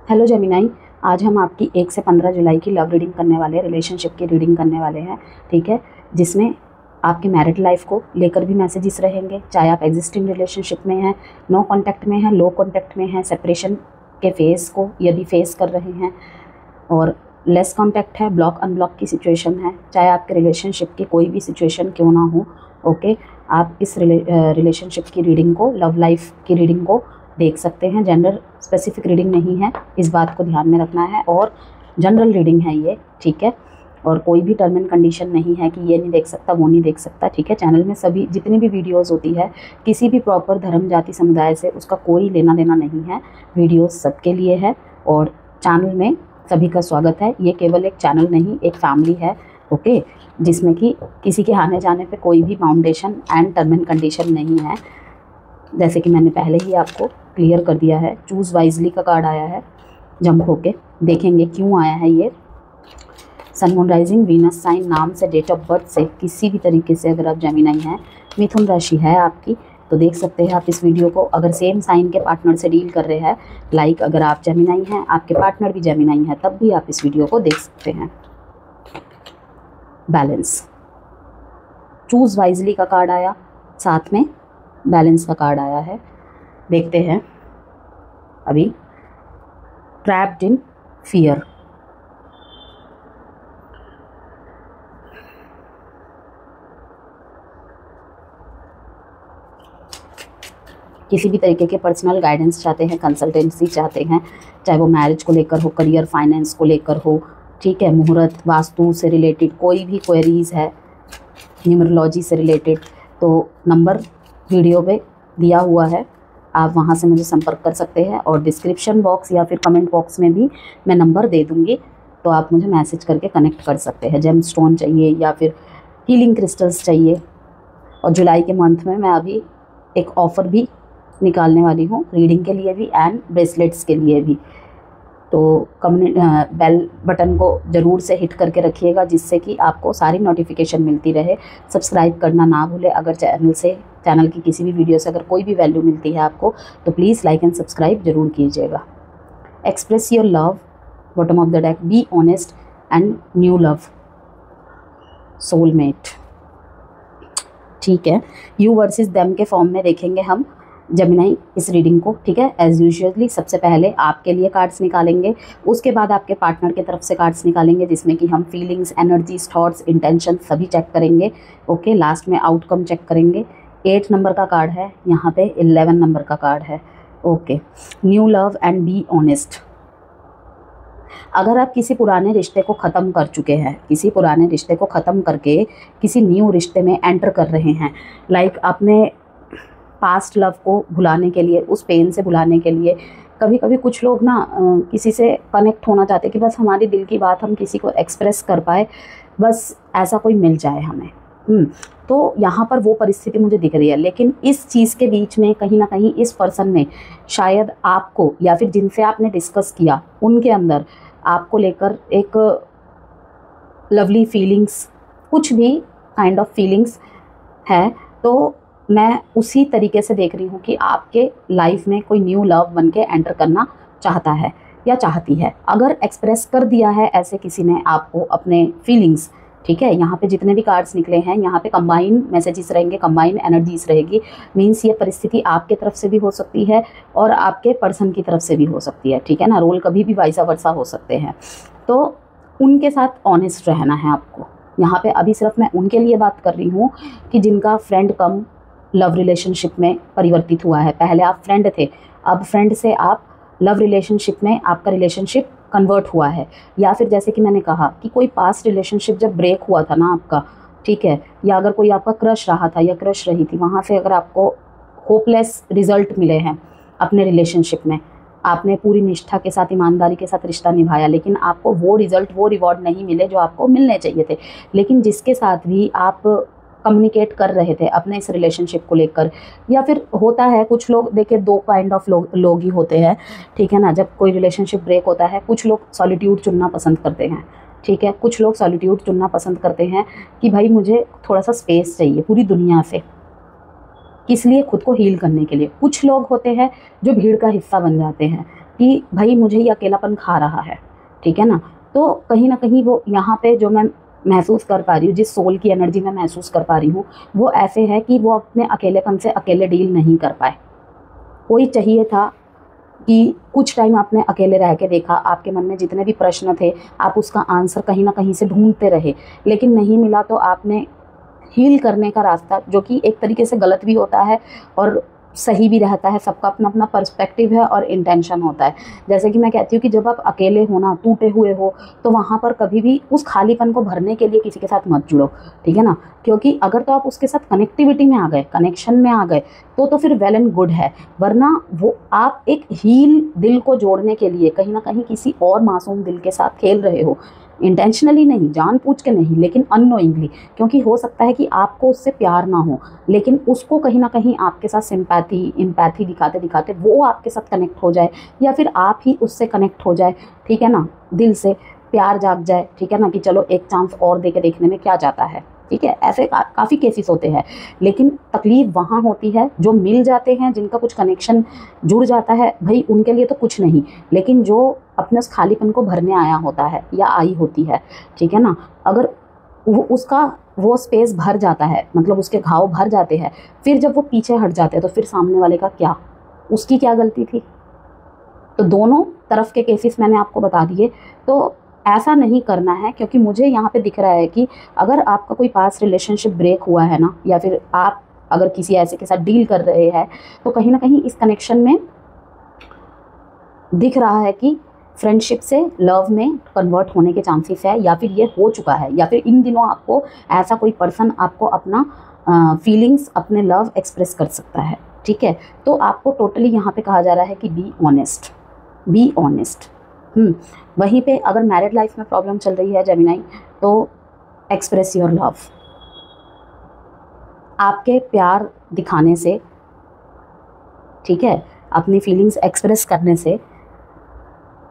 Hello Gemini, आज हम आपकी 1 से 15 जुलाई की लव रीडिंग करने वाले हैं, रिलेशनशिप की रीडिंग करने वाले हैं। ठीक है, जिसमें आपके मैरिड लाइफ को लेकर भी मैसेजेस रहेंगे, चाहे आप एग्जिस्टिंग रिलेशनशिप में हैं, नो कांटेक्ट में हैं, लो कांटेक्ट में हैं, सेपरेशन के फेस को यदि फेस कर रहे हैं और लेस कांटेक्ट है, ब्लॉक अनब्लॉक की सिचुएशन है, चाहे आपके रिलेशनशिप की कोई भी सिचुएशन क्यों ना हो। ओके, आप इस रिलेशनशिप की रीडिंग को, लव लाइफ की रीडिंग को देख सकते हैं। जेंडर स्पेसिफिक रीडिंग नहीं है, इस बात को ध्यान में रखना है, और जनरल रीडिंग है ये। ठीक है, और कोई भी टर्म एंड कंडीशन नहीं है कि ये नहीं देख सकता, वो नहीं देख सकता। ठीक है, चैनल में सभी जितनी भी वीडियोस होती है किसी भी प्रॉपर धर्म जाति समुदाय से उसका कोई लेना देना नहीं है। वीडियोस सबके लिए है और चैनल में सभी का स्वागत है। ये केवल एक चैनल नहीं, एक फैमिली है। ओके, जिसमें कि किसी के आने जाने पे कोई भी foundation and term and condition नहीं है। जैसे कि मैंने पहले ही आपको क्लियर कर दिया है। चूज़ वाइजली का कार्ड आया है, जंप होके देखेंगे क्यों आया है ये। Sun moon rising Venus sign नाम से, डेट ऑफ बर्थ से किसी भी तरीके से अगर आप जेमिनाई हैं, मिथुन राशि है आपकी, तो देख सकते हैं आप इस वीडियो को। अगर सेम साइन के पार्टनर से डील कर रहे हैं, लाइक अगर आप जेमिनाई हैं, आपके पार्टनर भी जेमिनाई हैं, तब भी आप इस वीडियो को देख सकते हैं। बैलेंस, चूज़ वाइजली का कार्ड आया, साथ में बैलेंस का कार्ड आया है। देखते हैं अभी। ट्रैप्ड इन फियर, किसी भी तरीके के पर्सनल गाइडेंस चाहते हैं, कंसल्टेंसी चाहते हैं, चाहे वो मैरिज को लेकर हो, करियर फाइनेंस को लेकर हो। ठीक है, मुहूर्त वास्तु से रिलेटेड कोई भी क्वेरीज है, न्यूमरोलॉजी से रिलेटेड, तो नंबर वीडियो पे दिया हुआ है, आप वहाँ से मुझे संपर्क कर सकते हैं। और डिस्क्रिप्शन बॉक्स या फिर कमेंट बॉक्स में भी मैं नंबर दे दूँगी, तो आप मुझे मैसेज करके कनेक्ट कर सकते हैं। जेम स्टोन चाहिए या फिर हीलिंग क्रिस्टल्स चाहिए। और जुलाई के मंथ में मैं अभी एक ऑफ़र भी निकालने वाली हूँ, रीडिंग के लिए भी एंड ब्रेसलेट्स के लिए भी। तो बेल बटन को ज़रूर से हिट करके रखिएगा, जिससे कि आपको सारी नोटिफिकेशन मिलती रहे। सब्सक्राइब करना ना भूले। अगर चैनल की किसी भी वीडियो से अगर कोई भी वैल्यू मिलती है आपको, तो प्लीज़ लाइक एंड सब्सक्राइब ज़रूर कीजिएगा। Express your love, bottom of the deck, be honest and new love, soulmate. ठीक है, यू वर्सेस देम के फॉर्म में देखेंगे हम जेमिनाई इस रीडिंग को। ठीक है, एज़ यूजुअली सबसे पहले आपके लिए कार्ड्स निकालेंगे, उसके बाद आपके पार्टनर की तरफ से कार्ड्स निकालेंगे, जिसमें कि हम फीलिंग्स, एनर्जीज, थॉट्स, इंटेंशन सभी चेक करेंगे। ओके, लास्ट में आउटकम चेक करेंगे। 8 नंबर का कार्ड है यहाँ पे, 11 नंबर का कार्ड है। Okay, new love and be honest. अगर आप किसी पुराने रिश्ते को ख़त्म कर चुके हैं, किसी पुराने रिश्ते को ख़त्म करके किसी न्यू रिश्ते में एंटर कर रहे हैं, लाइक आपने पास्ट लव को भुलाने के लिए, उस पेन से भुलाने के लिए, कभी कभी कुछ लोग ना किसी से कनेक्ट होना चाहते हैं कि बस हमारी दिल की बात हम किसी को एक्सप्रेस कर पाए, बस ऐसा कोई मिल जाए हमें। तो यहाँ पर वो परिस्थिति मुझे दिख रही है। लेकिन इस चीज़ के बीच में कहीं ना कहीं इस पर्सन में शायद आपको, या फिर जिनसे आपने डिस्कस किया उनके अंदर आपको लेकर एक लवली फीलिंग्स, कुछ भी काइंड ऑफ फीलिंग्स है। तो मैं उसी तरीके से देख रही हूँ कि आपके लाइफ में कोई न्यू लव बन के एंटर करना चाहता है या चाहती है। अगर एक्सप्रेस कर दिया है ऐसे किसी ने आपको अपने फीलिंग्स, ठीक है, यहाँ पे जितने भी कार्ड्स निकले हैं, यहाँ पे कंबाइन मैसेजेस रहेंगे, कंबाइन एनर्जीज रहेगी। मीन्स ये परिस्थिति आपके तरफ से भी हो सकती है और आपके पर्सन की तरफ से भी हो सकती है। ठीक है ना, रोल कभी भी वाइसा वर्सा हो सकते हैं। तो उनके साथ ऑनेस्ट रहना है आपको। यहाँ पे अभी सिर्फ मैं उनके लिए बात कर रही हूँ कि जिनका फ्रेंड कम लव रिलेशनशिप में परिवर्तित हुआ है। पहले आप फ्रेंड थे, अब फ्रेंड से आप लव रिलेशनशिप में आपका रिलेशनशिप कन्वर्ट हुआ है। या फिर जैसे कि मैंने कहा कि कोई पास्ट रिलेशनशिप जब ब्रेक हुआ था ना आपका, ठीक है, या अगर कोई आपका क्रश रहा था या क्रश रही थी, वहाँ से अगर आपको होपलेस रिजल्ट मिले हैं अपने रिलेशनशिप में, आपने पूरी निष्ठा के साथ, ईमानदारी के साथ रिश्ता निभाया, लेकिन आपको वो रिजल्ट, वो रिवॉर्ड नहीं मिले जो आपको मिलने चाहिए थे। लेकिन जिसके साथ भी आप कम्युनिकेट कर रहे थे अपने इस रिलेशनशिप को लेकर, या फिर होता है कुछ लोग, देखिए 2 काइंड ऑफ लोग ही होते हैं। ठीक है ना, जब कोई रिलेशनशिप ब्रेक होता है, कुछ लोग सॉलिट्यूड चुनना पसंद करते हैं। ठीक है, कुछ लोग सॉलिट्यूड चुनना पसंद करते हैं कि भाई मुझे थोड़ा सा स्पेस चाहिए पूरी दुनिया से, किस लिए, खुद को हील करने के लिए। कुछ लोग होते हैं जो भीड़ का हिस्सा बन जाते हैं, कि भाई मुझे ये अकेलापन खा रहा है, ठीक है ना। तो कहीं ना कहीं वो यहाँ पे जो मैं महसूस कर पा रही हूँ, जिस सोल की एनर्जी मैं महसूस कर पा रही हूँ, वो ऐसे है कि वो अपने अकेलेपन से अकेले डील नहीं कर पाए। कोई चाहिए था कि कुछ टाइम आपने अकेले रह के देखा, आपके मन में जितने भी प्रश्न थे आप उसका आंसर कहीं ना कहीं से ढूंढते रहे, लेकिन नहीं मिला, तो आपने हील करने का रास्ता, जो कि एक तरीके से गलत भी होता है और सही भी रहता है, सबका अपना अपना पर्सपेक्टिव है और इंटेंशन होता है। जैसे कि मैं कहती हूँ कि जब आप अकेले हो ना, टूटे हुए हो, तो वहाँ पर कभी भी उस खालीपन को भरने के लिए किसी के साथ मत जुड़ो, ठीक है ना। क्योंकि अगर तो आप उसके साथ कनेक्टिविटी में आ गए, कनेक्शन में आ गए, तो फिर वेल एंड गुड है। वरना वो आप एक हील दिल को जोड़ने के लिए कहीं ना कहीं किसी और मासूम दिल के साथ खेल रहे हो, इंटेंशनली नहीं, जानबूझ के नहीं, लेकिन अननोइंगली। क्योंकि हो सकता है कि आपको उससे प्यार ना हो, लेकिन उसको कहीं ना कहीं आपके साथ सिंपैथी, एम्पैथी दिखाते दिखाते वो आपके साथ कनेक्ट हो जाए, या फिर आप ही उससे कनेक्ट हो जाए, ठीक है ना। दिल से प्यार जाग जाए, ठीक है ना, कि चलो एक चांस और दे के देखने में क्या जाता है, ठीक है। ऐसे काफ़ी केसेस होते हैं। लेकिन तकलीफ वहाँ होती है जो मिल जाते हैं, जिनका कुछ कनेक्शन जुड़ जाता है, भाई उनके लिए तो कुछ नहीं। लेकिन जो अपने उस खालीपन को भरने आया होता है या आई होती है, ठीक है ना, अगर वो स्पेस भर जाता है, मतलब उसके घाव भर जाते हैं, फिर जब वो पीछे हट जाते हैं, तो फिर सामने वाले का क्या, उसकी क्या गलती थी। तो दोनों तरफ के केसेस मैंने आपको बता दिए। तो ऐसा नहीं करना है, क्योंकि मुझे यहाँ पे दिख रहा है कि अगर आपका कोई पास रिलेशनशिप ब्रेक हुआ है ना, या फिर आप अगर किसी ऐसे के साथ डील कर रहे हैं, तो कहीं ना कहीं इस कनेक्शन में दिख रहा है कि फ्रेंडशिप से लव में कन्वर्ट होने के चांसेस है, या फिर ये हो चुका है, या फिर इन दिनों आपको ऐसा कोई पर्सन आपको अपना फीलिंग्स, अपने लव एक्सप्रेस कर सकता है, ठीक है। तो आपको टोटली यहाँ पे कहा जा रहा है कि बी ऑनेस्ट, बी ऑनेस्ट। वहीं पे अगर मैरिड लाइफ में प्रॉब्लम चल रही है जेमिनाई, तो एक्सप्रेस योर लव। आपके प्यार दिखाने से, ठीक है, अपनी फीलिंग्स एक्सप्रेस करने से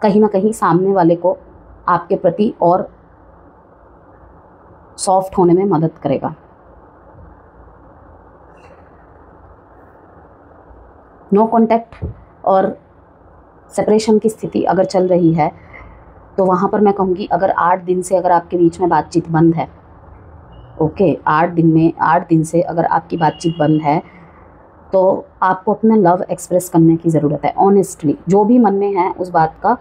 कहीं ना कहीं सामने वाले को आपके प्रति और सॉफ्ट होने में मदद करेगा। नो कॉन्टैक्ट और सेपरेशन की स्थिति अगर चल रही है, तो वहाँ पर मैं कहूँगी अगर 8 दिन से अगर आपके बीच में बातचीत बंद है, ओके, 8 दिन से अगर आपकी बातचीत बंद है, तो आपको अपना लव एक्सप्रेस करने की ज़रूरत है। ऑनेस्टली जो भी मन में है उस बात का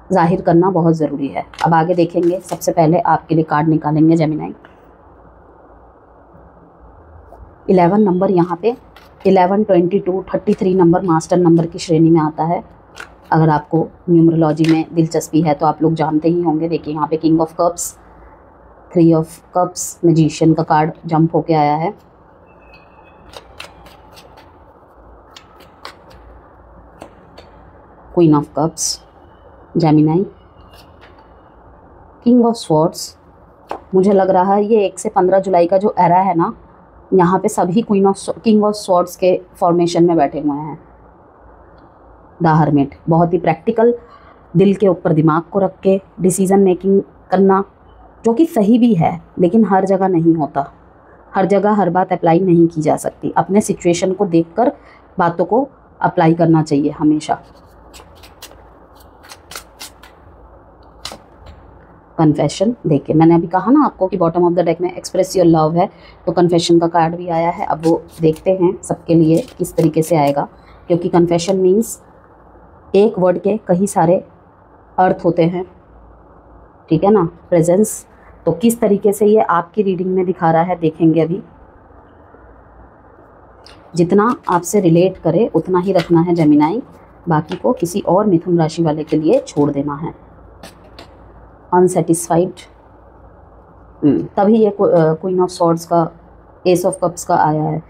जाहिर करना बहुत ज़रूरी है। अब आगे देखेंगे। सबसे पहले आपके लिए कार्ड निकालेंगे जेमिनाई। 11 नंबर यहाँ पे 11, 22, 33 नंबर मास्टर नंबर की श्रेणी में आता है। अगर आपको न्यूमरोलॉजी में दिलचस्पी है तो आप लोग जानते ही होंगे। देखिए यहाँ पे king of cups, 3 of cups, magician का कार्ड जंप होके आया है। Queen of cups, Gemini, king of swords. मुझे लग रहा है ये 1 से 15 जुलाई का जो एरा है ना, यहाँ पे सभी किंग ऑफ स्वॉर्ड्स के फॉर्मेशन में बैठे हुए हैं। द हर्मिट, बहुत ही प्रैक्टिकल, दिल के ऊपर दिमाग को रख के डिसीज़न मेकिंग करना, जो कि सही भी है, लेकिन हर जगह नहीं होता। हर जगह हर बात अप्लाई नहीं की जा सकती। अपने सिचुएशन को देखकर बातों को अप्लाई करना चाहिए हमेशा। कन्फेशन, देखिए मैंने अभी कहा ना आपको कि बॉटम ऑफ द डेक में एक्सप्रेस योर लव है, तो कन्फेशन का कार्ड भी आया है। अब वो देखते हैं सबके लिए किस तरीके से आएगा, क्योंकि कन्फेशन मीन्स एक वर्ड के कई सारे अर्थ होते हैं, ठीक है ना। प्रेजेंस, तो किस तरीके से ये आपकी रीडिंग में दिखा रहा है देखेंगे अभी। जितना आपसे रिलेट करे उतना ही रखना है जेमिनाई, बाकी को किसी और मिथुन राशि वाले के लिए छोड़ देना है। अनसेटिस्फाइड, तभी ये क्वीन ऑफ सॉर्ड्स का, एस ऑफ कप्स का आया है,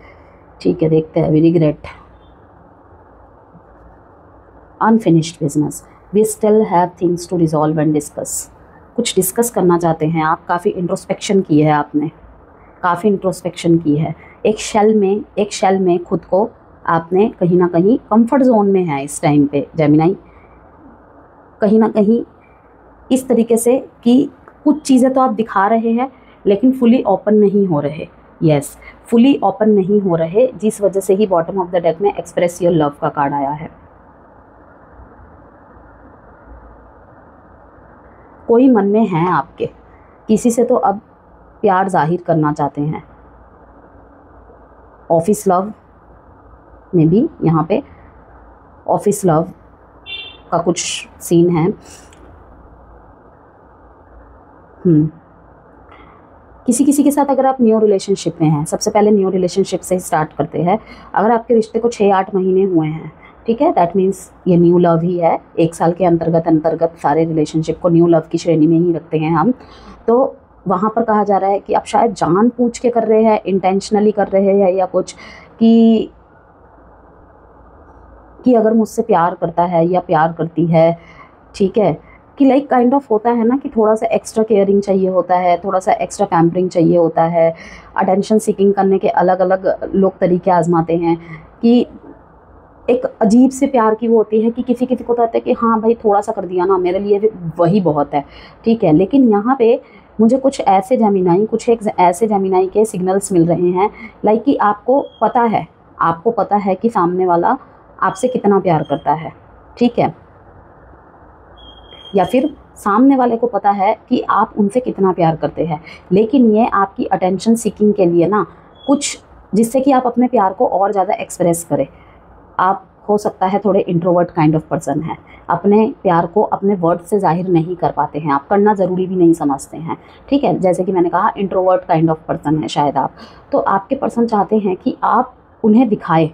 ठीक है। देखते हैं। We regret, unfinished business, we still have things to resolve and discuss. कुछ डिस्कस करना चाहते हैं आप, काफ़ी इंट्रोस्पेक्शन की है आपने, काफ़ी इंट्रोस्पेक्शन की है। एक शेल में खुद को आपने कहीं ना कहीं कंफर्ट जोन में है इस टाइम पे जेमिनाई, कहीं ना कहीं इस तरीके से कि कुछ चीज़ें तो आप दिखा रहे हैं लेकिन फुली ओपन नहीं हो रहे। यस, फुली ओपन नहीं हो रहे, जिस वजह से ही बॉटम ऑफ द डेक में एक्सप्रेस योर लव का कार्ड आया है। कोई मन में है आपके, किसी से तो अब प्यार जाहिर करना चाहते हैं। ऑफिस लव में भी यहाँ पे ऑफिस लव का कुछ सीन है। किसी किसी के साथ अगर आप न्यू रिलेशनशिप में हैं, सबसे पहले न्यू रिलेशनशिप से ही स्टार्ट करते हैं। अगर आपके रिश्ते को 6-8 महीने हुए हैं, ठीक है, दैट मीन्स ये न्यू लव ही है। 1 साल के अंतर्गत सारे रिलेशनशिप को न्यू लव की श्रेणी में ही रखते हैं हम। तो वहाँ पर कहा जा रहा है कि आप शायद जानबूझ के कर रहे हैं, इंटेंशनली कर रहे हैं या कुछ, कि अगर मुझसे प्यार करता है या प्यार करती है, ठीक है, कि लाइक काइंड ऑफ होता है ना कि थोड़ा सा एक्स्ट्रा केयरिंग चाहिए होता है, थोड़ा सा एक्स्ट्रा पैम्परिंग चाहिए होता है। अटेंशन सीकिंग करने के अलग अलग लोग तरीके आजमाते हैं कि एक अजीब से प्यार की वो होती है कि किसी किसी को तो होता है कि हाँ भाई थोड़ा सा कर दिया ना, मेरे लिए वही बहुत है, ठीक है। लेकिन यहाँ पे मुझे कुछ एक ऐसे जेमिनाई के सिग्नल्स मिल रहे हैं, लाइक कि आपको पता है कि सामने वाला आपसे कितना प्यार करता है, ठीक है, या फिर सामने वाले को पता है कि आप उनसे कितना प्यार करते हैं। लेकिन ये आपकी अटेंशन सीकिंग के लिए ना कुछ, जिससे कि आप अपने प्यार को और ज़्यादा एक्सप्रेस करें। आप हो सकता है थोड़े इंट्रोवर्ट काइंड ऑफ पर्सन है, अपने प्यार को अपने वर्ड से जाहिर नहीं कर पाते हैं, आप करना ज़रूरी भी नहीं समझते हैं, ठीक है। जैसे कि मैंने कहा इंट्रोवर्ट काइंड ऑफ पर्सन है शायद आप, तो आपके पर्सन चाहते हैं कि आप उन्हें दिखाए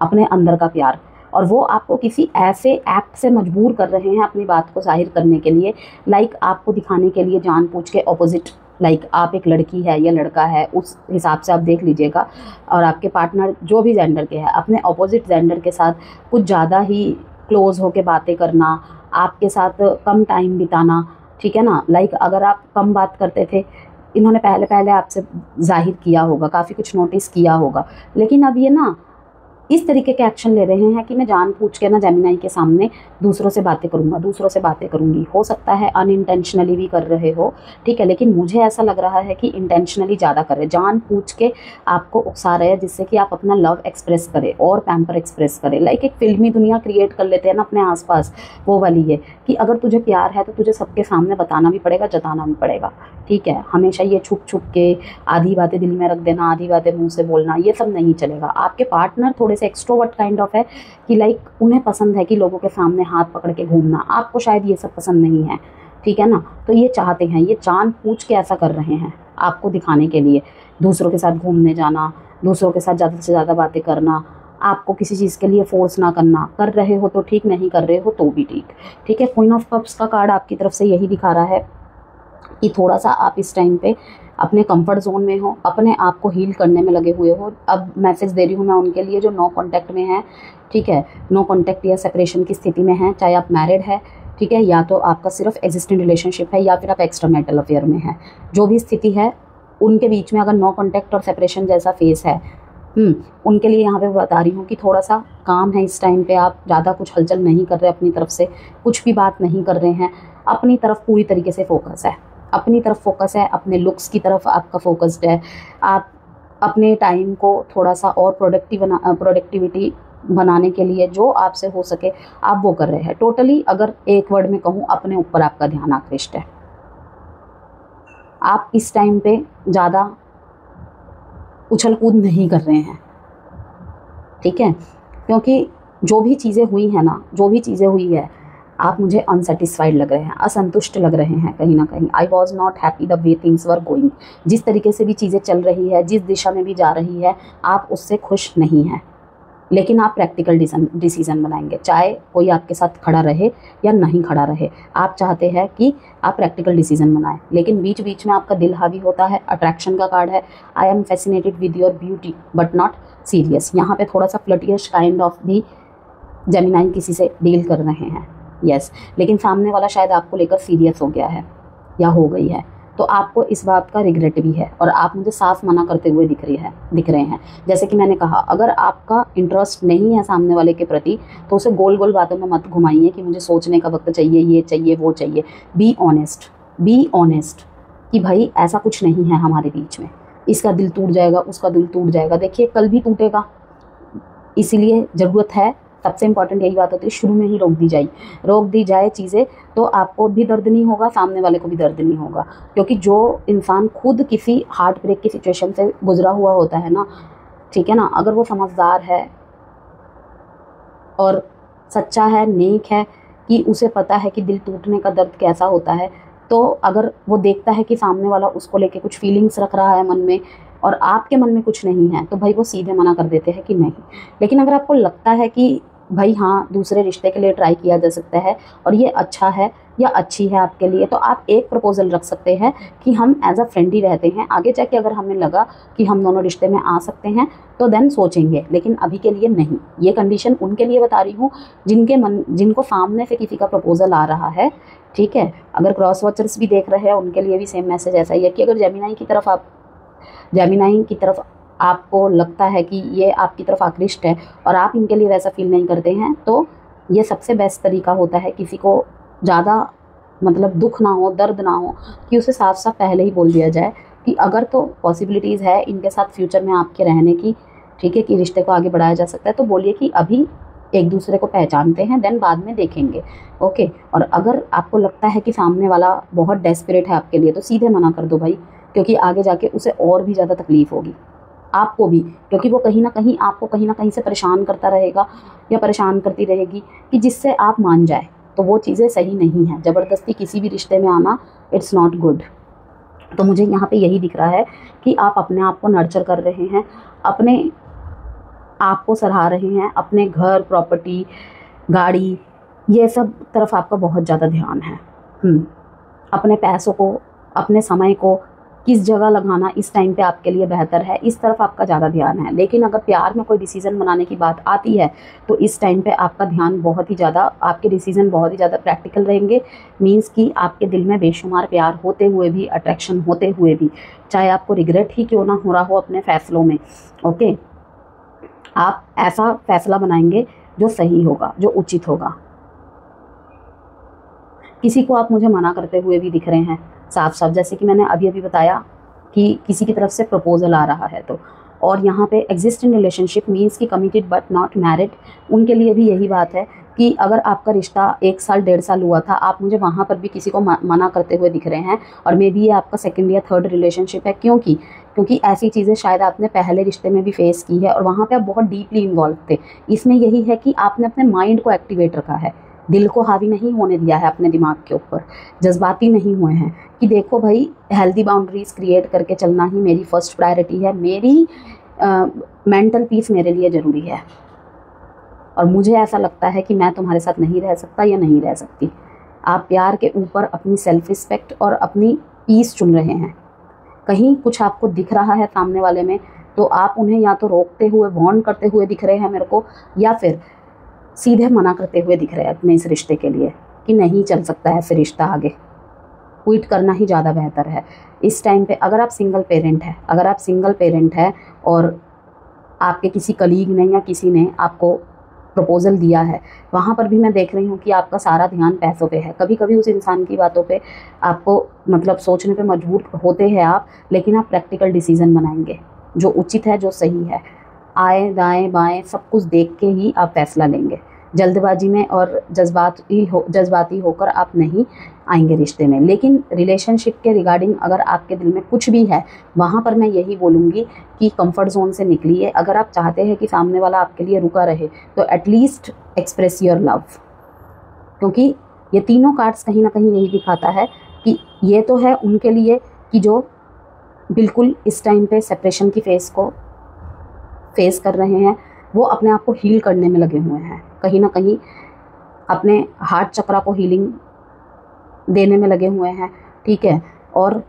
अपने अंदर का प्यार, और वो आपको किसी ऐसे एक्ट से मजबूर कर रहे हैं अपनी बात को जाहिर करने के लिए, लाइक आपको दिखाने के लिए जानबूझ के ऑपोजिट, लाइक आप एक लड़की है या लड़का है उस हिसाब से आप देख लीजिएगा, और आपके पार्टनर जो भी जेंडर के है अपने ऑपोजिट जेंडर के साथ कुछ ज़्यादा ही क्लोज होकर बातें करना, आपके साथ कम टाइम बिताना, ठीक है ना। लाइक अगर आप कम बात करते थे, इन्होंने पहले आपसे जाहिर किया होगा, काफ़ी कुछ नोटिस किया होगा, लेकिन अब ये ना इस तरीके के एक्शन ले रहे हैं कि मैं जानबूझ के ना जेमिनाई के सामने दूसरों से बातें करूंगी। हो सकता है अनइंटेंशनली भी कर रहे हो, ठीक है, लेकिन मुझे ऐसा लग रहा है कि इंटेंशनली ज़्यादा कर रहे हैं, जानबूझ के आपको उकसा रहे हैं, जिससे कि आप अपना लव एक्सप्रेस करें और पैम्पर एक्सप्रेस करें। लाइक एक फिल्मी दुनिया क्रिएट कर लेते हैं ना अपने आसपास, वो वाली है कि अगर तुझे प्यार है तो तुझे सबके सामने बताना भी पड़ेगा, जताना भी पड़ेगा, ठीक है। हमेशा ये छुप छुप के आधी बातें दिल में रख देना, आधी बातें मुँह से बोलना, ये सब नहीं चलेगा। आपके पार्टनर थोड़े से एक्सट्रोवर्ट काइंड ऑफ है कि लाइक उन्हें पसंद है कि लोगों के सामने हाथ पकड़ के घूमना, आपको शायद ये सब पसंद नहीं है, ठीक है ना। तो ये चाहते हैं, ये जानबूझ के ऐसा कर रहे हैं आपको दिखाने के लिए, दूसरों के साथ घूमने जाना, दूसरों के साथ ज़्यादा से ज़्यादा बातें करना, आपको किसी चीज़ के लिए फोर्स ना करना, कर रहे हो तो ठीक, नहीं कर रहे हो तो भी ठीक है। क्वीन ऑफ कप्स का कार्ड आपकी तरफ से यही दिखा रहा है कि थोड़ा सा आप इस टाइम पे अपने कंफर्ट जोन में हो, अपने आप को हील करने में लगे हुए हो। अब मैसेज दे रही हूँ मैं उनके लिए जो नो कांटेक्ट में है, ठीक है, नो कांटेक्ट या सेपरेशन की स्थिति में है, चाहे आप मैरिड है, ठीक है, या तो आपका सिर्फ एग्जिस्टिंग रिलेशनशिप है, या फिर आप एक्स्ट्रा मैरिटल अफेयर में है, जो भी स्थिति है उनके बीच में अगर नो कांटेक्ट और सेपरेशन जैसा फेस है, उनके लिए यहाँ पे बता रही हूँ कि थोड़ा सा काम है इस टाइम पे। आप ज़्यादा कुछ हलचल नहीं कर रहे, अपनी तरफ से कुछ भी बात नहीं कर रहे हैं, अपनी तरफ पूरी तरीके से फोकस है, अपने लुक्स की तरफ आपका फोकस्ड है। आप अपने टाइम को थोड़ा सा और प्रोडक्टिविटी बनाने के लिए जो आपसे हो सके आप वो कर रहे हैं। टोटली अगर एक वर्ड में कहूँ, अपने ऊपर आपका ध्यान आकृष्ट है। आप इस टाइम पे ज़्यादा उछल कूद नहीं कर रहे हैं, ठीक है, क्योंकि जो भी चीज़ें हुई है आप मुझे अनसेटिस्फाइड लग रहे हैं, असंतुष्ट लग रहे हैं कहीं ना कहीं। I was not happy the way things were going, जिस तरीके से भी चीज़ें चल रही है, जिस दिशा में भी जा रही है, आप उससे खुश नहीं हैं। लेकिन आप प्रैक्टिकल डिसीज़न बनाएंगे, चाहे कोई आपके साथ खड़ा रहे या नहीं खड़ा रहे, आप चाहते हैं कि आप प्रैक्टिकल डिसीज़न बनाएं। लेकिन बीच बीच में आपका दिल हावी होता है। अट्रैक्शन का कार्ड है, I am fascinated with your beauty but not serious. यहाँ पे थोड़ा सा फ्लर्टियश काइंड ऑफ भी जेमिनाई किसी से डील कर रहे हैं, यस, लेकिन सामने वाला शायद आपको लेकर सीरियस हो गया है या हो गई है, तो आपको इस बात का रिग्रेट भी है और आप मुझे साफ मना करते हुए दिख रहे हैं। जैसे कि मैंने कहा, अगर आपका इंटरेस्ट नहीं है सामने वाले के प्रति तो उसे गोल गोल बातों में मत घुमाइए कि मुझे सोचने का वक्त चाहिए, ये चाहिए, वो चाहिए। बी ऑनेस्ट कि भाई ऐसा कुछ नहीं है हमारे बीच में, इसका दिल टूट जाएगा, उसका दिल टूट जाएगा, देखिए कल भी टूटेगा, इसीलिए ज़रूरत है सबसे इंपॉर्टेंट यही बात होती है, शुरू में ही रोक दी जाए चीज़ें, तो आपको भी दर्द नहीं होगा, सामने वाले को भी दर्द नहीं होगा। क्योंकि जो इंसान खुद किसी हार्ट ब्रेक की सिचुएशन से गुजरा हुआ होता है ना, ठीक है ना, अगर वो समझदार है और सच्चा है, नेक है, कि उसे पता है कि दिल टूटने का दर्द कैसा होता है, तो अगर वो देखता है कि सामने वाला उसको लेके कुछ फीलिंग्स रख रहा है मन में और आपके मन में कुछ नहीं है, तो भाई वो सीधे मना कर देते हैं कि नहीं। लेकिन अगर आपको लगता है कि भाई हाँ, दूसरे रिश्ते के लिए ट्राई किया जा सकता है और ये अच्छा है या अच्छी है आपके लिए, तो आप एक प्रपोजल रख सकते हैं कि हम एज अ फ्रेंड ही रहते हैं, आगे जाके अगर हमें लगा कि हम दोनों रिश्ते में आ सकते हैं तो देन सोचेंगे, लेकिन अभी के लिए नहीं। ये कंडीशन उनके लिए बता रही हूँ जिनको सामने से किसी का प्रपोजल आ रहा है, ठीक है। अगर क्रॉस वॉचर्स भी देख रहे हैं उनके लिए भी सेम मैसेज ऐसा ही है कि अगर जेमिनाई की तरफ आपको लगता है कि ये आपकी तरफ आकृष्ट है और आप इनके लिए वैसा फील नहीं करते हैं, तो ये सबसे बेस्ट तरीका होता है किसी को ज़्यादा मतलब दुख ना हो, दर्द ना हो, कि उसे साफ साफ पहले ही बोल दिया जाए कि अगर तो पॉसिबिलिटीज़ है इनके साथ फ्यूचर में आपके रहने की, ठीक है, कि रिश्ते को आगे बढ़ाया जा सकता है, तो बोलिए कि अभी एक दूसरे को पहचानते हैं, देन बाद में देखेंगे, ओके। और अगर आपको लगता है कि सामने वाला बहुत डेस्परेट है आपके लिए, तो सीधे मना कर दो भाई, क्योंकि आगे जाके उसे और भी ज़्यादा तकलीफ़ होगी, आपको भी, क्योंकि वो कहीं ना कहीं आपको कहीं ना कहीं से परेशान करता रहेगा या परेशान करती रहेगी कि जिससे आप मान जाए, तो वो चीज़ें सही नहीं है। ज़बरदस्ती किसी भी रिश्ते में आना, इट्स नॉट गुड। तो मुझे यहाँ पे यही दिख रहा है कि आप अपने आप को नर्चर कर रहे हैं, अपने आप को सराह रहे हैं, अपने घर, प्रॉपर्टी, गाड़ी, ये सब तरफ आपका बहुत ज़्यादा ध्यान है। अपने पैसों को, अपने समय को किस जगह लगाना इस टाइम पे आपके लिए बेहतर है, इस तरफ आपका ज़्यादा ध्यान है। लेकिन अगर प्यार में कोई डिसीज़न बनाने की बात आती है, तो इस टाइम पे आपका ध्यान बहुत ही ज़्यादा, आपके डिसीज़न बहुत ही ज़्यादा प्रैक्टिकल रहेंगे। मीन्स कि आपके दिल में बेशुमार प्यार होते हुए भी, अट्रैक्शन होते हुए भी, चाहे आपको रिग्रेट ही क्यों ना हो रहा हो अपने फ़ैसलों में, ओके, आप ऐसा फ़ैसला बनाएंगे जो सही होगा, जो उचित होगा। किसी को आप मुझे मना करते हुए भी दिख रहे हैं साफ साफ, जैसे कि मैंने अभी बताया कि किसी की तरफ से प्रपोजल आ रहा है, तो और यहाँ पे एग्जिस्ट इन रिलेशनशिप मीन्स कि कमिटेड बट नॉट मैरिड, उनके लिए भी यही बात है कि अगर आपका रिश्ता 1 साल 1.5 साल हुआ था, आप मुझे वहाँ पर भी किसी को मना करते हुए दिख रहे हैं, और मे बी ये आपका 2nd या 3rd रिलेशनशिप है, क्योंकि ऐसी चीज़ें शायद आपने पहले रिश्ते में भी फेस की है और वहाँ पे आप बहुत डीपली इन्वॉल्व थे। इसमें यही है कि आपने अपने माइंड को एक्टिवेट रखा है, दिल को हावी नहीं होने दिया है अपने दिमाग के ऊपर, जज्बाती नहीं हुए हैं कि देखो भाई, हेल्दी बाउंड्रीज़ क्रिएट करके चलना ही मेरी फर्स्ट प्रायोरिटी है, मेरी मेंटल पीस मेरे लिए ज़रूरी है, और मुझे ऐसा लगता है कि मैं तुम्हारे साथ नहीं रह सकता या नहीं रह सकती। आप प्यार के ऊपर अपनी सेल्फ रिस्पेक्ट और अपनी पीस चुन रहे हैं। कहीं कुछ आपको दिख रहा है सामने वाले में, तो आप उन्हें या तो रोकते हुए, वार्न करते हुए दिख रहे हैं मेरे को, या फिर सीधे मना करते हुए दिख रहे हैं अपने इस रिश्ते के लिए कि नहीं चल सकता है फिर रिश्ता आगे, क्विट करना ही ज़्यादा बेहतर है इस टाइम पे। अगर आप सिंगल पेरेंट है और आपके किसी कलीग ने या किसी ने आपको प्रपोज़ल दिया है, वहाँ पर भी मैं देख रही हूँ कि आपका सारा ध्यान पैसों पे है। कभी कभी उस इंसान की बातों पे आपको मतलब सोचने पे मजबूर होते हैं आप, लेकिन आप प्रैक्टिकल डिसीज़न बनाएंगे जो उचित है, जो सही है। आए दाएं बाएं सब कुछ देख के ही आप फैसला लेंगे, जल्दबाजी में और जज्बाती होकर आप नहीं आएंगे रिश्ते में। लेकिन रिलेशनशिप के रिगार्डिंग अगर आपके दिल में कुछ भी है, वहाँ पर मैं यही बोलूँगी कि कंफर्ट जोन से निकलिए। अगर आप चाहते हैं कि सामने वाला आपके लिए रुका रहे, तो एटलीस्ट एक्सप्रेस योर लव, क्योंकि ये तीनों कार्ड्स कहीं ना कहीं यही दिखाता है कि ये तो है उनके लिए कि जो बिल्कुल इस टाइम पे सेपरेशन की फेस कर रहे हैं, वो अपने आप को हील करने में लगे हुए हैं, कहीं ना कहीं अपने हार्ट चक्रा को हीलिंग देने में लगे हुए हैं, ठीक है, और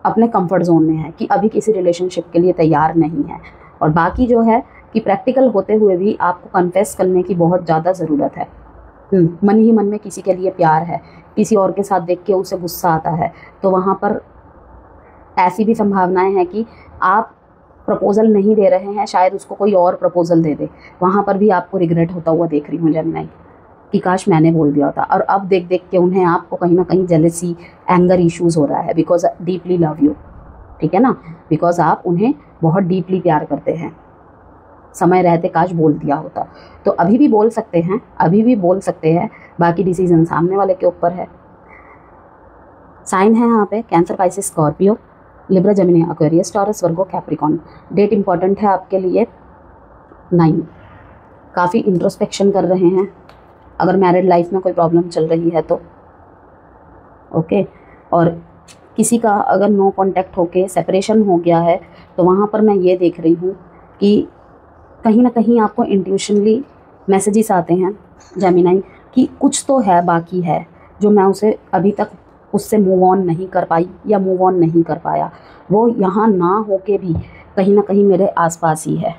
अपने कंफर्ट जोन में है कि अभी किसी रिलेशनशिप के लिए तैयार नहीं है। और बाकी जो है कि प्रैक्टिकल होते हुए भी आपको कन्फेस करने की बहुत ज़्यादा ज़रूरत है। मन ही मन में किसी के लिए प्यार है, किसी और के साथ देख के उसे गुस्सा आता है, तो वहाँ पर ऐसी भी संभावनाएं हैं कि आप प्रपोज़ल नहीं दे रहे हैं, शायद उसको कोई और प्रपोज़ल दे दे। वहाँ पर भी आपको रिग्रेट होता हुआ देख रही हूँ जेमिनी कि काश मैंने बोल दिया था। और अब देख देख के उन्हें आपको कहीं ना कहीं जेलसी, एंगर इश्यूज़ हो रहा है, बिकॉज डीपली लव यू, ठीक है ना, बिकॉज आप उन्हें बहुत डीपली प्यार करते हैं। समय रहते काश बोल दिया होता। तो अभी भी बोल सकते हैं, अभी भी बोल सकते हैं, बाकी डिसीजन सामने वाले के ऊपर है। साइन है यहाँ पे Cancer, Pisces, Scorpio, Libra, Gemini, Aquarius, Taurus, Virgo, Capricorn. Date important है आपके लिए 9। काफ़ी इंट्रोस्पेक्शन कर रहे हैं अगर मैरिड लाइफ में कोई प्रॉब्लम चल रही है तो, ओके। और किसी का अगर नो कांटेक्ट होके सेपरेशन हो गया है तो वहाँ पर मैं ये देख रही हूँ कि कहीं ना कहीं आपको इंट्यूशनली मैसेजेस आते हैं जेमिनाई कि कुछ तो है, बाकी है, जो मैं उसे अभी तक उससे मूव ऑन नहीं कर पाई या मूव ऑन नहीं कर पाया। वो यहाँ ना होके भी कहीं ना कहीं मेरे आसपास ही है।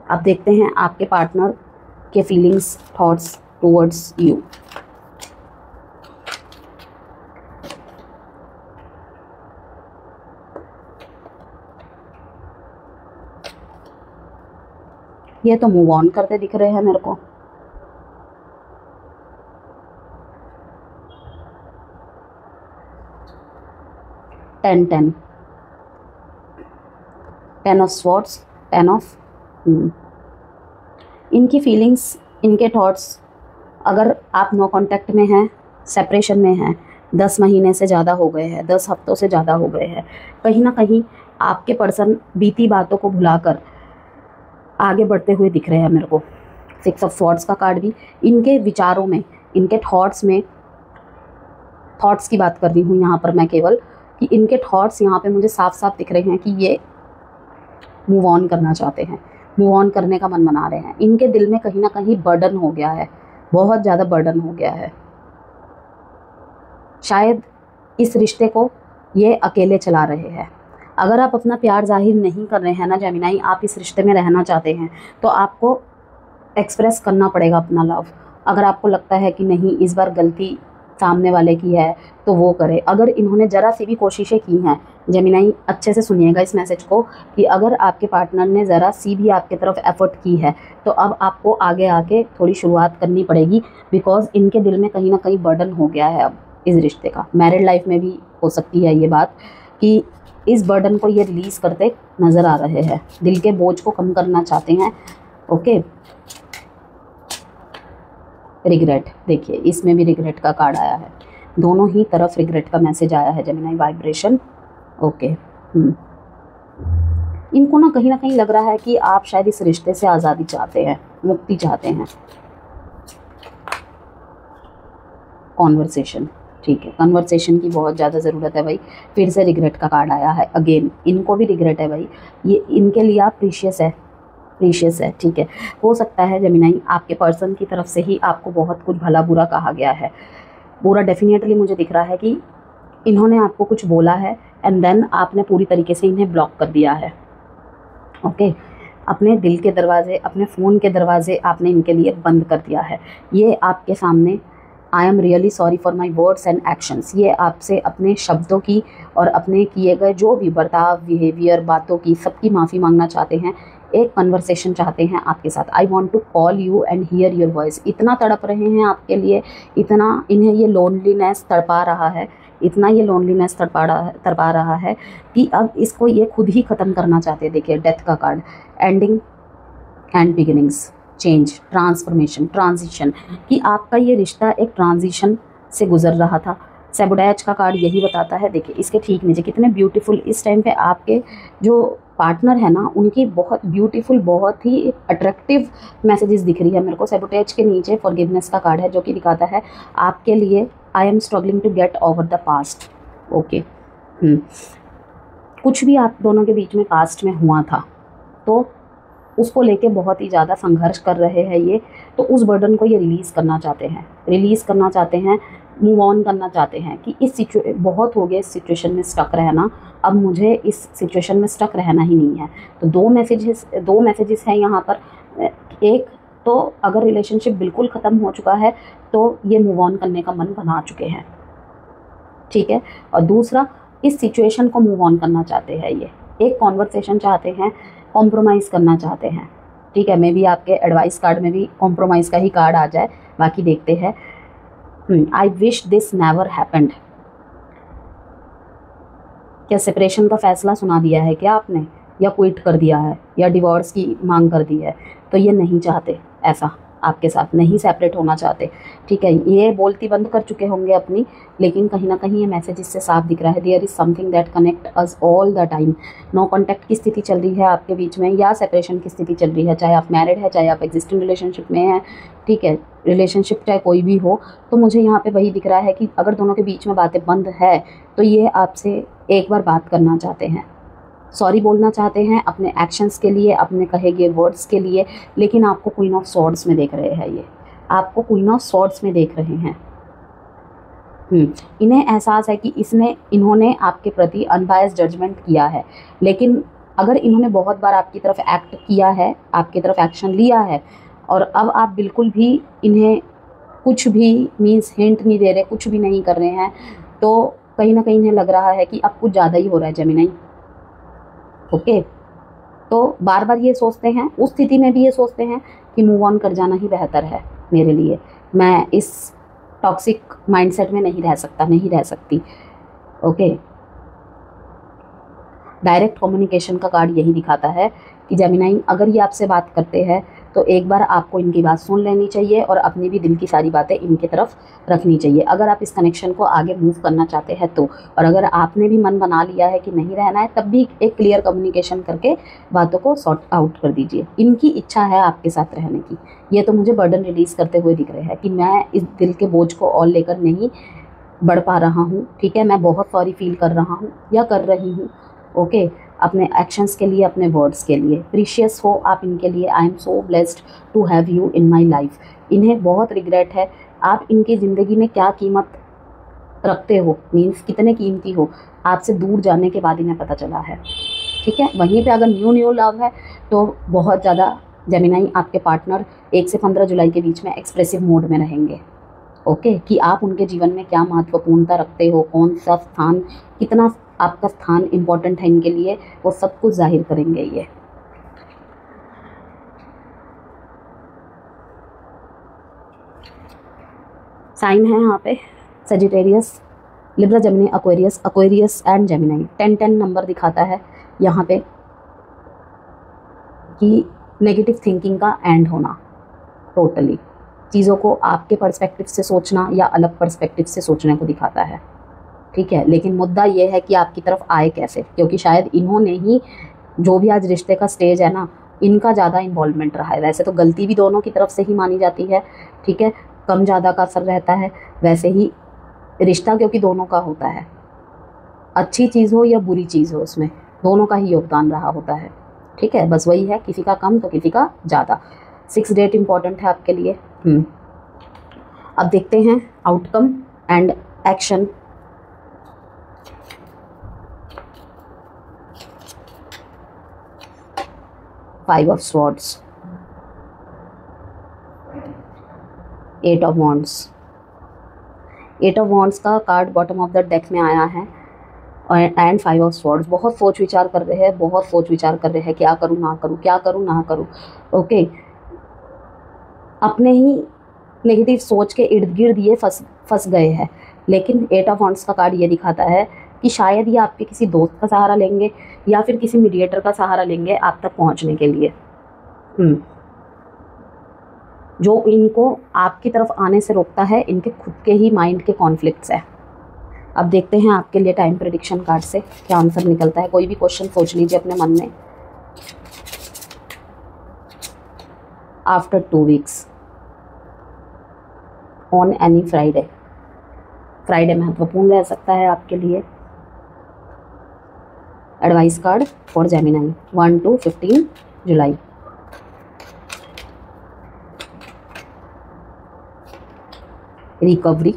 अब देखते हैं आपके पार्टनर के फीलिंग्स, थॉट्स टुवर्ड्स यू। ये तो मूव ऑन करते दिख रहे हैं मेरे को। Ten of swords, 10 of. इनकी फीलिंग्स, इनके थॉट्स, अगर आप नो कांटेक्ट में हैं, सेपरेशन में हैं, 10 महीने से ज़्यादा हो गए हैं, 10 हफ्तों से ज़्यादा हो गए हैं, कहीं ना कहीं आपके पर्सन बीती बातों को भुलाकर आगे बढ़ते हुए दिख रहे हैं मेरे को। 6 ऑफ स्वॉर्ड्स का कार्ड भी इनके विचारों में, इनके थॉट्स में, थॉट्स की बात कर रही हूँ यहाँ पर मैं केवल, कि इनके थॉट्स यहाँ पे मुझे साफ साफ दिख रहे हैं कि ये मूव ऑन करना चाहते हैं, मूव ऑन करने का मन बना रहे हैं। इनके दिल में कहीं ना कहीं बर्डन हो गया है, बहुत ज़्यादा बर्डन हो गया है। शायद इस रिश्ते को ये अकेले चला रहे हैं। अगर आप अपना प्यार जाहिर नहीं कर रहे हैं ना जेमिनाई, आप इस रिश्ते में रहना चाहते हैं तो आपको एक्सप्रेस करना पड़ेगा अपना लव। अगर आपको लगता है कि नहीं इस बार गलती सामने वाले की है तो वो करे। अगर इन्होंने ज़रा सी भी कोशिशें की हैं जेमिनाई, अच्छे से सुनिएगा इस मैसेज को, कि अगर आपके पार्टनर ने ज़रा सी भी आपकी तरफ एफर्ट की है तो अब आपको आगे आके थोड़ी शुरुआत करनी पड़ेगी, बिकॉज इनके दिल में कहीं ना कहीं बर्डन हो गया है अब इस रिश्ते का। मैरिड लाइफ में भी हो सकती है ये बात कि इस बर्डन को ये रिलीज़ करते नज़र आ रहे हैं, दिल के बोझ को कम करना चाहते हैं, ओके। रिग्रेट, देखिए इसमें भी रिग्रेट का कार्ड आया है, दोनों ही तरफ रिग्रेट का मैसेज आया है जेमिनाई, वाइब्रेशन, ओके। इनको ना कहीं लग रहा है कि आप शायद इस रिश्ते से आज़ादी चाहते हैं, मुक्ति चाहते हैं। कॉन्वर्सेशन, ठीक है, कन्वर्सेशन की बहुत ज़्यादा ज़रूरत है भाई। फिर से रिग्रेट का कार्ड आया है अगेन, इनको भी रिग्रेट है भाई, ये इनके लिए आप प्रीशियस है, प्रीशियस है, ठीक है। हो सकता है जेमिनाई आपके पर्सन की तरफ से ही आपको बहुत कुछ भला बुरा कहा गया है। बुरा डेफिनेटली मुझे दिख रहा है कि इन्होंने आपको कुछ बोला है एंड देन आपने पूरी तरीके से इन्हें ब्लॉक कर दिया है, ओके। अपने दिल के दरवाजे, अपने फ़ोन के दरवाजे आपने इनके लिए बंद कर दिया है। ये आपके सामने I am really sorry for my words and actions, ये आपसे अपने शब्दों की और अपने किए गए जो भी बर्ताव, बिहेवियर, बातों की सबकी माफ़ी मांगना चाहते हैं। एक कन्वर्सेशन चाहते हैं आपके साथ। I want to call you and hear your voice. इतना तड़प रहे हैं आपके लिए, इतना इन्हें ये लोनलीनेस तड़पा रहा है, इतना ये लोनलीनेस तड़पा रहा है कि अब इसको ये खुद ही ख़त्म करना चाहते हैं। देखिए डेथ का card, ending and beginnings, change, transformation, transition, कि आपका ये रिश्ता एक ट्रांजिशन से गुजर रहा था। सैबोटैज का कार्ड यही बताता है। देखिए इसके ठीक नीचे कितने ब्यूटीफुल इस टाइम पे आपके जो पार्टनर है ना, उनकी बहुत ब्यूटीफुल, बहुत ही अट्रैक्टिव मैसेजेस दिख रही है मेरे को। सैबोटैज के नीचे फॉरगिवनेस का कार्ड है जो कि दिखाता है आपके लिए I am struggling to get over the past, okay. कुछ भी आप दोनों के बीच में पास्ट में हुआ था तो उसको लेके बहुत ही ज़्यादा संघर्ष कर रहे हैं ये, तो उस बर्डन को ये रिलीज़ करना चाहते हैं, मूव ऑन करना चाहते हैं कि इस बहुत हो गया इस सिचुएशन में स्टक रहना, अब मुझे इस सिचुएशन में स्टक रहना ही नहीं है। तो दो मैसेजेस हैं यहाँ पर। एक तो अगर रिलेशनशिप बिल्कुल ख़त्म हो चुका है तो ये मूव ऑन करने का मन बना चुके हैं, ठीक है। और दूसरा, इस सिचुएशन को मूव ऑन करना चाहते हैं ये, एक कॉन्वर्सेशन चाहते हैं, कॉम्प्रोमाइज़ करना चाहते हैं, ठीक है। मे बी आपके एडवाइस कार्ड में भी कॉम्प्रोमाइज़ का ही कार्ड आ जाए, बाकी देखते हैं। I wish this never happened. क्या सेपरेशन का फैसला सुना दिया है क्या आपने? या क्विट कर दिया है या डिवोर्स की मांग कर दी है, तो ये नहीं चाहते ऐसा आपके साथ, नहीं सेपरेट होना चाहते, ठीक है। ये बोलती बंद कर चुके होंगे अपनी, लेकिन कहीं ना कहीं ये मैसेज इससे साफ दिख रहा है, there is something that connect us all the time. No contact की स्थिति चल रही है आपके बीच में, या सेपरेशन की स्थिति चल रही है, चाहे आप मैरिड है, चाहे आप एग्जिस्टिंग रिलेशनशिप में हैं, ठीक है। रिलेशनशिप चाहे कोई भी हो, तो मुझे यहाँ पे वही दिख रहा है कि अगर दोनों के बीच में बातें बंद है तो ये आपसे एक बार बात करना चाहते हैं, सॉरी बोलना चाहते हैं अपने एक्शंस के लिए, अपने कहे गए वर्ड्स के लिए, लेकिन आपको क्वीन ऑफ स्वॉर्ड्स में देख रहे हैं, ये आपको क्वीन ऑफ स्वॉर्ड्स में देख रहे हैं। इन्हें एहसास है कि इन्होंने आपके प्रति अनबायस्ड जजमेंट किया है, लेकिन अगर इन्होंने बहुत बार आपकी तरफ एक्ट किया है, आपकी तरफ एक्शन लिया है, और अब आप बिल्कुल भी इन्हें कुछ भी मीन्स हिंट नहीं दे रहे, कुछ भी नहीं कर रहे हैं, तो कहीं ना कहीं इन्हें लग रहा है कि अब कुछ ज़्यादा ही हो रहा है जेमिनी। ओके, तो बार बार ये सोचते हैं, उस स्थिति में भी ये सोचते हैं कि मूव ऑन कर जाना ही बेहतर है मेरे लिए, मैं इस टॉक्सिक माइंडसेट में नहीं रह सकता, नहीं रह सकती। ओके, डायरेक्ट कम्युनिकेशन का कार्ड यही दिखाता है कि जेमिनी अगर ये आपसे बात करते हैं तो एक बार आपको इनकी बात सुन लेनी चाहिए और अपनी भी दिल की सारी बातें इनकी तरफ रखनी चाहिए, अगर आप इस कनेक्शन को आगे मूव करना चाहते हैं तो। और अगर आपने भी मन बना लिया है कि नहीं रहना है, तब भी एक क्लियर कम्युनिकेशन करके बातों को सॉर्ट आउट कर दीजिए। इनकी इच्छा है आपके साथ रहने की, ये तो मुझे बर्डन रिलीज़ करते हुए दिख रहे हैं कि मैं इस दिल के बोझ को और लेकर नहीं बढ़ पा रहा हूँ, ठीक है, मैं बहुत सॉरी फील कर रहा हूँ या कर रही हूँ। ओके, अपने एक्शंस के लिए, अपने वर्ड्स के लिए प्रीशियस हो आप इनके लिए। I am so blessed to have you in my life. इन्हें बहुत रिग्रेट है, आप इनकी ज़िंदगी में क्या कीमत रखते हो, मीन्स कितने कीमती हो, आपसे दूर जाने के बाद इन्हें पता चला है, ठीक है। वहीं पे अगर न्यू लव है तो बहुत ज़्यादा जेमिनी आपके पार्टनर 1 से 15 जुलाई के बीच में एक्सप्रेसिव मोड में रहेंगे। ओके, कि आप उनके जीवन में क्या महत्वपूर्णता रखते हो, कौन सा स्थान, कितना आपका स्थान इम्पोर्टेंट है इनके लिए, वो सब कुछ जाहिर करेंगे ये। साइन है यहाँ पे Sagittarius, Libra, Gemini, Aquarius, Aquarius and Gemini. 10-10 number दिखाता है यहाँ पे कि नेगेटिव थिंकिंग का एंड होना, टोटली चीज़ों को आपके पर्सपेक्टिव से सोचना या अलग पर्सपेक्टिव से सोचने को दिखाता है, ठीक है। लेकिन मुद्दा ये है कि आपकी तरफ आए कैसे, क्योंकि शायद इन्होंने ही, जो भी आज रिश्ते का स्टेज है ना, इनका ज़्यादा इन्वॉल्वमेंट रहा है। वैसे तो गलती भी दोनों की तरफ से ही मानी जाती है, ठीक है, कम ज़्यादा का असर रहता है। वैसे ही रिश्ता क्योंकि दोनों का होता है, अच्छी चीज़ हो या बुरी चीज़ हो, उसमें दोनों का ही योगदान रहा होता है, ठीक है। बस वही है, किसी का कम तो किसी का ज़्यादा। 6 डेट इम्पॉर्टेंट है आपके लिए। अब देखते हैं outcome and action. Five of swords, 8 of wands. 8 of wands का card bottom of the deck में आया है, एंड 5 ऑफ स्वॉर्ड्स। बहुत सोच विचार कर रहे हैं, बहुत सोच विचार कर रहे हैं, क्या करूँ ना करूँ, क्या करूँ ना करूँ। ओके, अपने ही नेगेटिव सोच के इर्द गिर्द ये फंस गए हैं। लेकिन 8 ऑफ वॉन्ड्स का कार्ड ये दिखाता है कि शायद ये आपके किसी दोस्त का सहारा लेंगे या फिर किसी मीडिएटर का सहारा लेंगे आप तक पहुंचने के लिए, जो इनको आपकी तरफ आने से रोकता है, इनके खुद के ही माइंड के कॉन्फ्लिक्ट्स है। अब देखते हैं आपके लिए टाइम प्रेडिक्शन कार्ड से क्या आंसर निकलता है। कोई भी क्वेश्चन सोच लीजिए अपने मन में। After 2 weeks on any Friday, Friday महत्वपूर्ण रह सकता है आपके लिए। Advice card for Gemini 1 to 15 July. Recovery,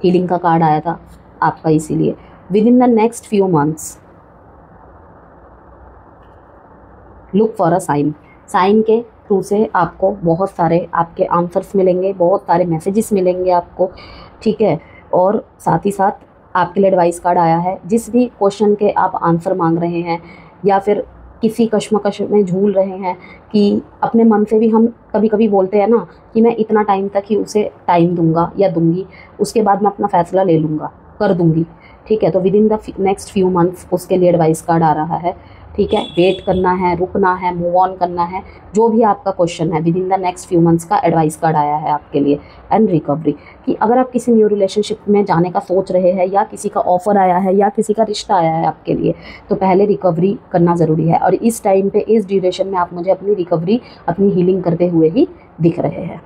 healing का कार्ड आया था आपका, इसीलिए within the next few months look for a sign. Sign के थ्रू से आपको बहुत सारे आपके आंसर्स मिलेंगे, बहुत सारे मैसेजेस मिलेंगे आपको, ठीक है। और साथ ही साथ आपके लिए एडवाइस कार्ड आया है, जिस भी क्वेश्चन के आप आंसर मांग रहे हैं या फिर किसी कश्मकश में झूल रहे हैं, कि अपने मन से भी हम कभी कभी बोलते हैं ना कि मैं इतना टाइम तक ही उसे टाइम दूंगा या दूंगी, उसके बाद मैं अपना फैसला ले लूँगा, कर दूंगी, ठीक है। तो with in the next few months उसके लिए एडवाइस कार्ड आ रहा है, ठीक है, वेट करना है, रुकना है, मूव ऑन करना है, जो भी आपका क्वेश्चन है with in the next few months का एडवाइस कार्ड आया है आपके लिए। एंड रिकवरी, कि अगर आप किसी न्यू रिलेशनशिप में जाने का सोच रहे हैं या किसी का ऑफर आया है या किसी का रिश्ता आया है आपके लिए, तो पहले रिकवरी करना ज़रूरी है। और इस टाइम पे, इस ड्यूरेशन में आप मुझे अपनी रिकवरी, अपनी हीलिंग करते हुए ही दिख रहे हैं।